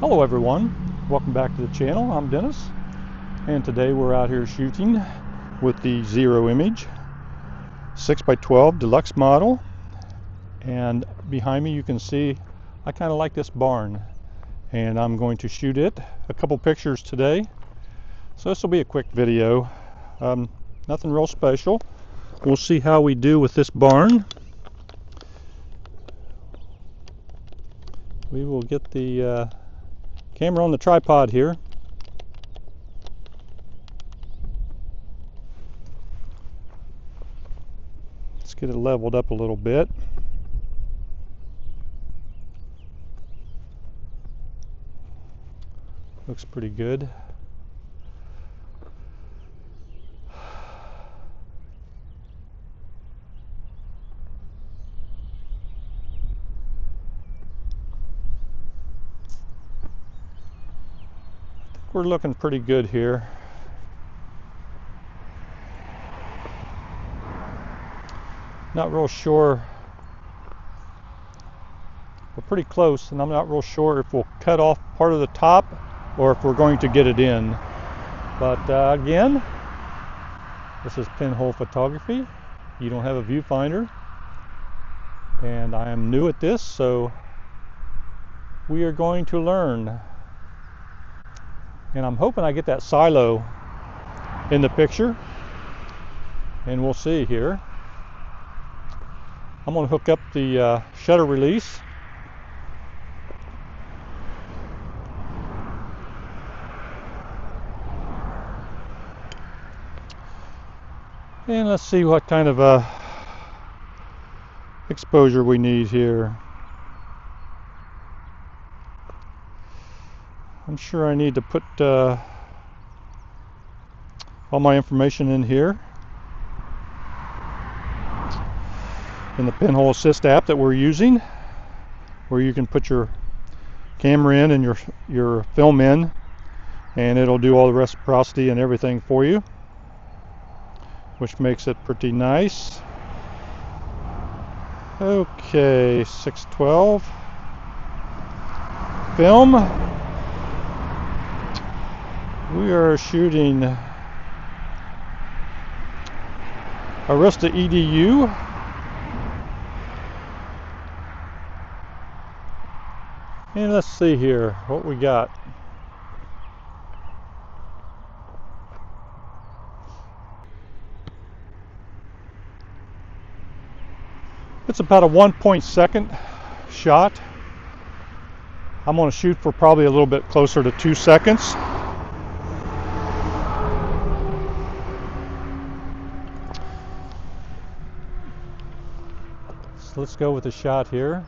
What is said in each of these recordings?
Hello everyone, welcome back to the channel. I'm Dennis, and today we're out here shooting with the Zero Image 6x12 deluxe model. And behind me you can see I kind of like this barn, and I'm going to shoot it. A couple pictures today, so this will be a quick video. Nothing real special. We'll see how we do with this barn. We will get the camera on the tripod here. Let's get it leveled up a little bit. Looks pretty good. We're looking pretty good here. Not real sure. We're pretty close, and I'm not real sure if we'll cut off part of the top or if we're going to get it in. But again, this is pinhole photography. You don't have a viewfinder, and I am new at this, so we are going to learn. And I'm hoping I get that silo in the picture, and we'll see here. I'm going to hook up the shutter release. And let's see what kind of exposure we need here. I'm sure I need to put all my information in here in the Pinhole Assist app that we're using, where you can put your camera in and your film in, and it'll do all the reciprocity and everything for you, which makes it pretty nice. Okay, 612 film. We are shooting Arista EDU. And let's see here what we got. It's about a 1.2 shot. I'm going to shoot for probably a little bit closer to 2 seconds. So let's go with the shot here.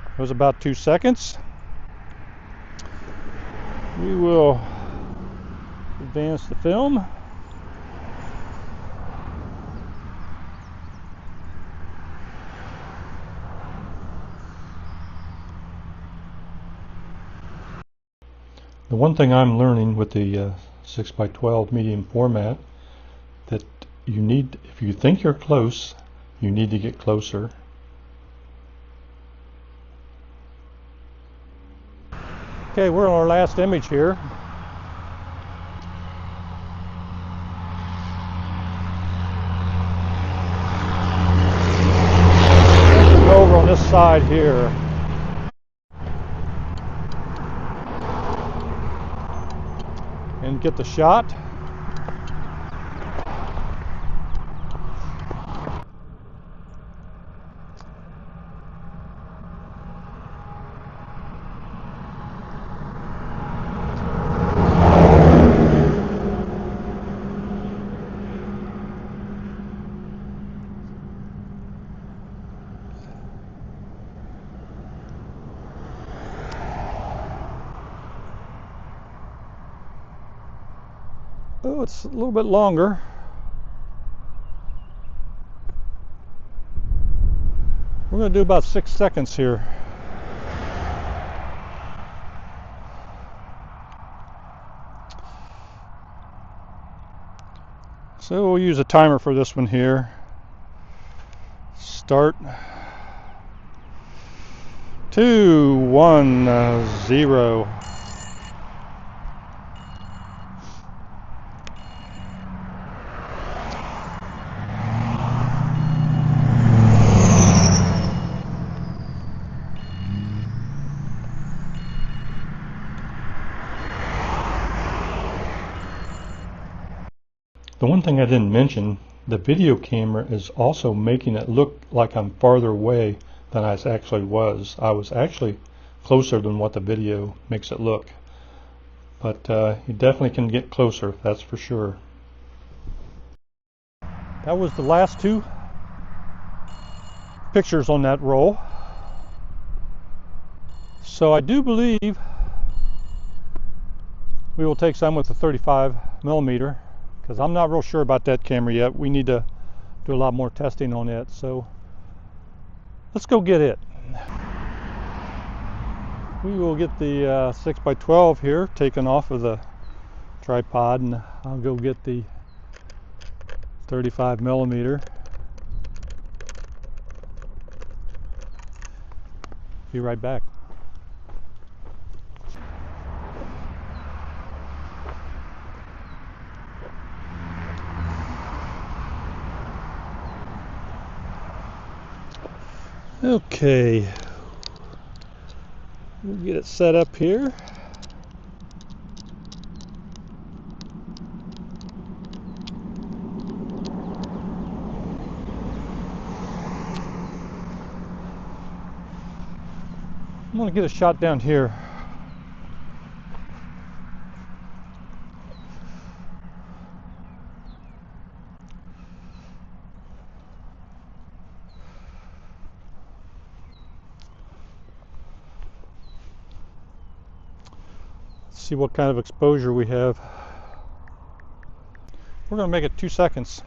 It was about 2 seconds. We will advance the film. The one thing I'm learning with the 6x12 medium format, that you need, if you think you're close, you need to get closer. Okay, we're on our last image here. Let's go over on this side here. And get the shot. Oh, it's a little bit longer. We're going to do about 6 seconds here. So we'll use a timer for this one here. Start. 2, 1, 0. The one thing I didn't mention, the video camera is also making it look like I'm farther away than I actually was. I was actually closer than what the video makes it look. But you definitely can get closer, that's for sure. That was the last two pictures on that roll. So I do believe we will take some with the 35mm, because I'm not real sure about that camera yet. We need to do a lot more testing on it. So let's go get it. We will get the 6x12 here taken off of the tripod, and I'll go get the 35mm. Be right back. Okay, we'll get it set up here. I'm going to get a shot down here. See what kind of exposure we have. We're going to make it 2 seconds.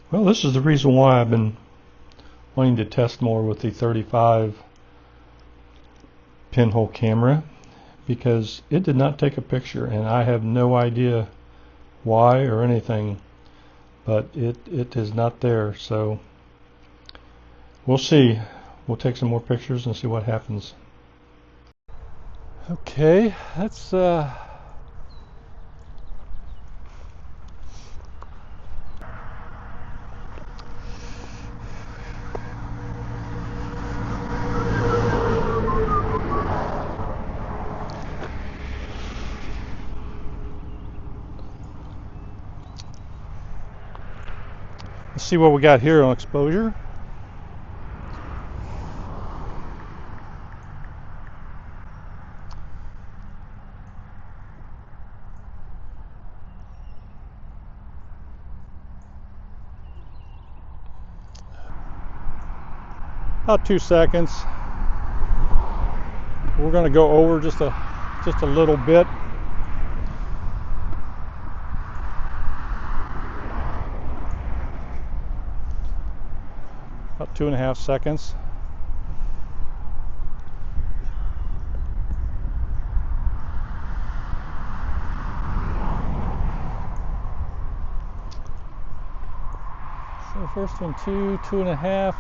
Well, this is the reason why I've been wanting to test more with the 35 pinhole camera, because it did not take a picture, and I have no idea why or anything, but it is not there. So we'll see. We'll take some more pictures and see what happens. Okay, that's let's see what we got here on exposure. About 2 seconds. We're going to go over just a little bit. About 2.5 seconds. So first one, 2.5.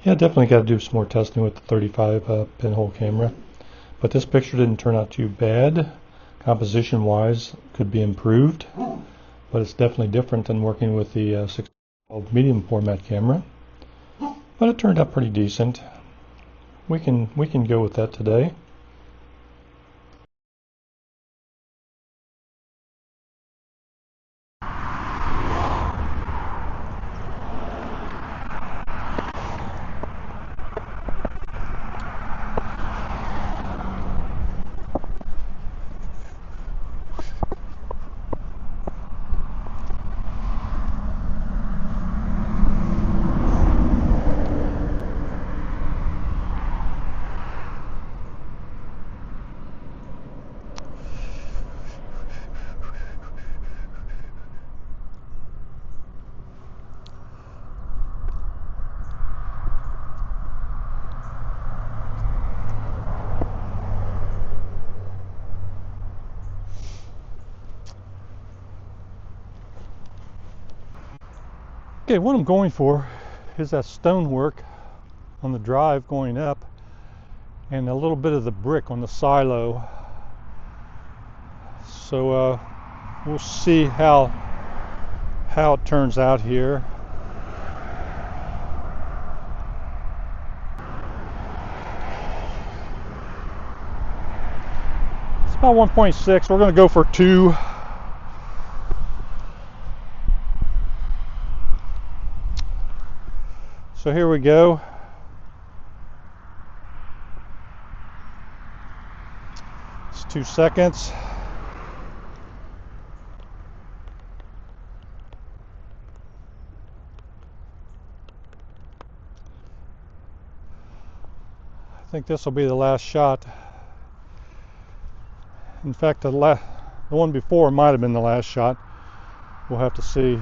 Yeah, definitely got to do some more testing with the 35 pinhole camera. But this picture didn't turn out too bad. Composition wise, could be improved. But it's definitely different than working with the 6x12 medium format camera. But it turned out pretty decent. We can go with that today. Okay, what I'm going for is that stonework on the drive going up and a little bit of the brick on the silo. So we'll see how it turns out here. It's about 1.6. We're going to go for 2. So here we go. It's 2 seconds. I think this will be the last shot. In fact, the one before might have been the last shot. We'll have to see.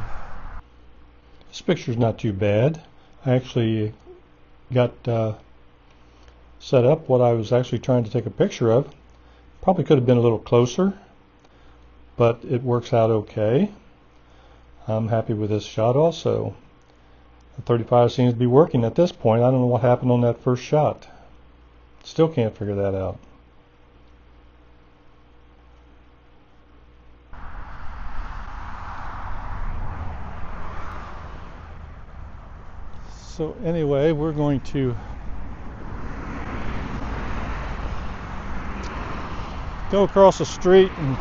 This picture's not too bad. I actually got set up what I was actually trying to take a picture of. Probably could have been a little closer, but it works out okay. I'm happy with this shot also. The 35 seems to be working at this point. I don't know what happened on that first shot. Still can't figure that out. So anyway, we're going to go across the street, and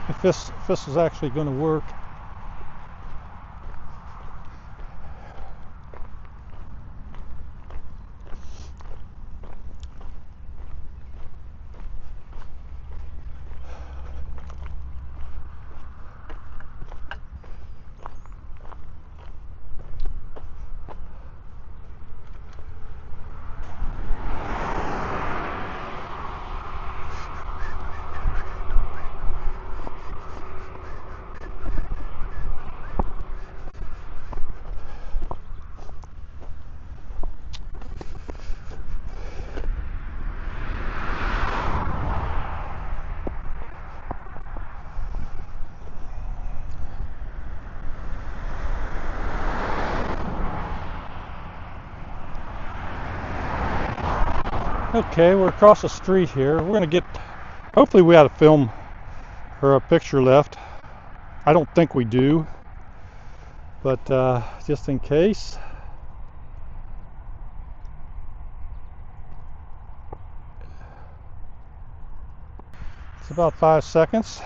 if this is actually going to work. Okay, we're across the street here. We're going to get, hopefully we have a film or a picture left. I don't think we do, but just in case. It's about 5 seconds.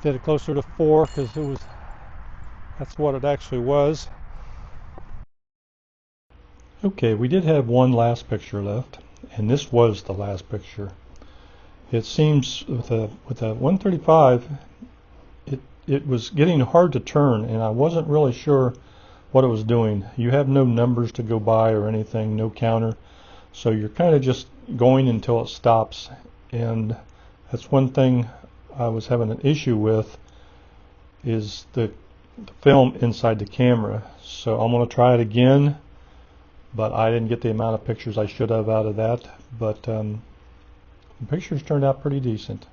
Did it closer to 4 because that's what it actually was. Okay, we did have one last picture left, and this was the last picture. It seems with a 135, it was getting hard to turn, and I wasn't really sure what it was doing. You have no numbers to go by or anything, no counter, so you're kind of just going until it stops, and that's one thing I was having an issue with, is the film inside the camera. So I'm going to try it again, but I didn't get the amount of pictures I should have out of that, but the pictures turned out pretty decent.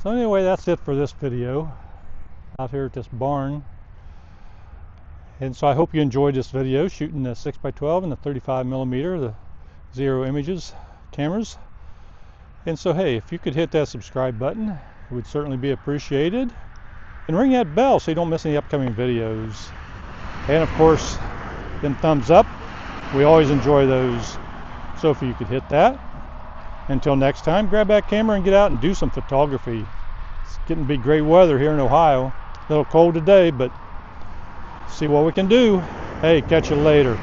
So anyway, that's it for this video out here at this barn. And so I hope you enjoyed this video shooting the 6x12 and the 35mm, the zero images cameras. And so hey, if you could hit that subscribe button, it would certainly be appreciated. And ring that bell so you don't miss any upcoming videos. And of course, then thumbs up. We always enjoy those. So if you could hit that. Until next time, grab that camera and get out and do some photography. It's getting to be great weather here in Ohio. A little cold today, but see what we can do. Hey, catch you later.